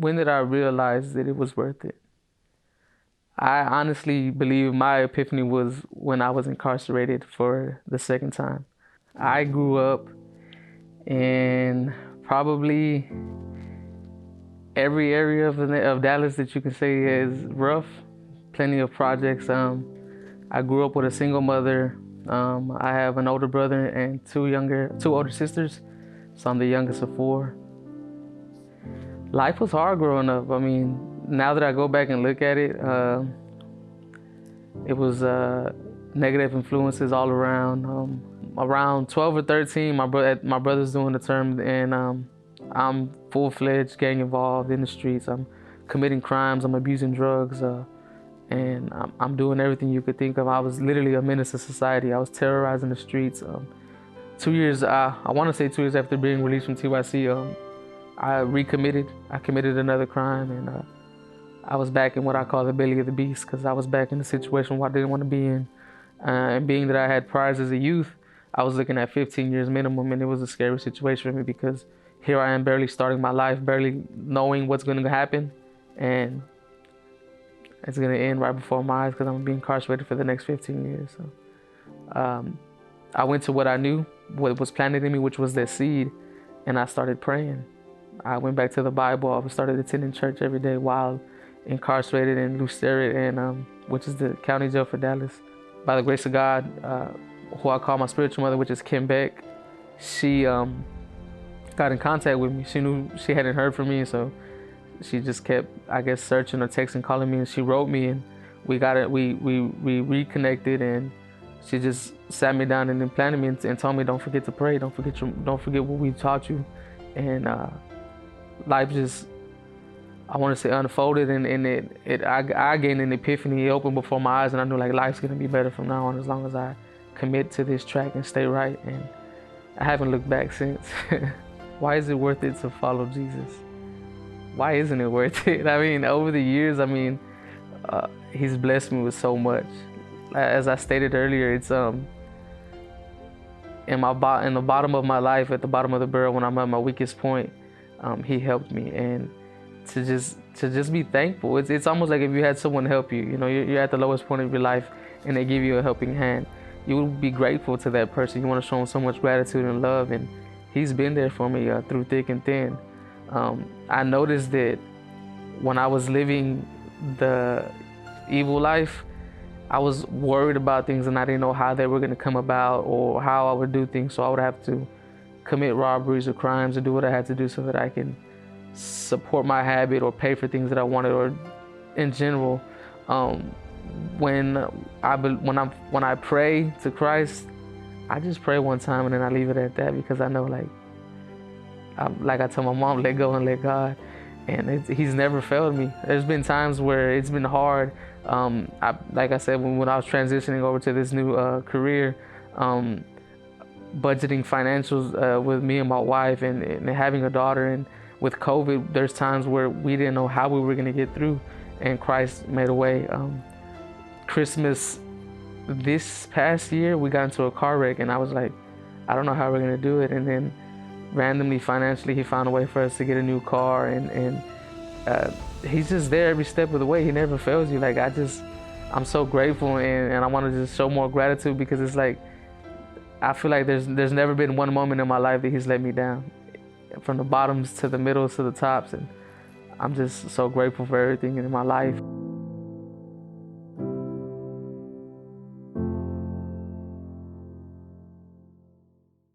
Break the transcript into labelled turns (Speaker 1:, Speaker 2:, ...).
Speaker 1: When did I realize that it was worth it? I honestly believe my epiphany was when I was incarcerated for the second time. I grew up in probably every area of Dallas that you can say is rough. Plenty of projects. I grew up with a single mother. I have an older brother and two older sisters. So I'm the youngest of four. Life was hard growing up. I mean, now that I go back and look at it, it was negative influences all around. Around 12 or 13, my brother's doing the term, and I'm full-fledged gang involved in the streets. I'm committing crimes. I'm abusing drugs, and I'm doing everything you could think of. I was literally a menace to society. I was terrorizing the streets. 2 years, I want to say 2 years after being released from TYC, I recommitted. I committed another crime, and I was back in what I call the belly of the beast, because I was back in a situation where I didn't want to be in. And being that I had priors as a youth, I was looking at 15 years minimum, and it was a scary situation for me because here I am barely starting my life, barely knowing what's going to happen, and it's going to end right before my eyes because I'm going to be incarcerated for the next 15 years. So I went to what I knew, what was planted in me, which was that seed, and I started praying. I went back to the Bible. I started attending church every day while incarcerated in Luceriot, and which is the county jail for Dallas. By the grace of God, who I call my spiritual mother, which is Kim Beck, she got in contact with me. She knew she hadn't heard from me, so she just kept, I guess, searching or texting, calling me, and she wrote me, and we reconnected, and she just sat me down and implanted me and told me, don't forget to pray, don't forget what we taught you, and life just, I want to say, unfolded, and I gained an epiphany. It opened before my eyes, and I knew like life's gonna be better from now on as long as I commit to this track and stay right. And I haven't looked back since. Why is it worth it to follow Jesus? Why isn't it worth it? I mean, over the years, He's blessed me with so much. As I stated earlier, it's in the bottom of my life, at the bottom of the barrel, when I'm at my weakest point, He helped me, and to just be thankful. It's almost like if you had someone help you. You know, you're at the lowest point of your life, and they give you a helping hand. You would be grateful to that person. You want to show him so much gratitude and love, and He's been there for me through thick and thin. I noticed that when I was living the evil life, I was worried about things, and I didn't know how they were going to come about or how I would do things. So I would have to commit robberies or crimes or do what I had to do so that I can support my habit or pay for things that I wanted, or in general. When I pray to Christ, I just pray one time and then I leave it at that, because I know, like I tell my mom, let go and let God, and He's never failed me. There's been times where it's been hard. Like I said, when I was transitioning over to this new career, budgeting financials with me and my wife, and having a daughter, and with COVID, there's times where we didn't know how we were going to get through, and Christ made a way. Christmas this past year, we got into a car wreck, and I was like, I don't know how we're going to do it. And then randomly, financially, He found a way for us to get a new car, and He's just there every step of the way. He never fails you. I'm so grateful, and I want to just show more gratitude, because it's like, I feel like there's never been one moment in my life that He's let me down, from the bottoms to the middles to the tops, and I'm just so grateful for everything in my life.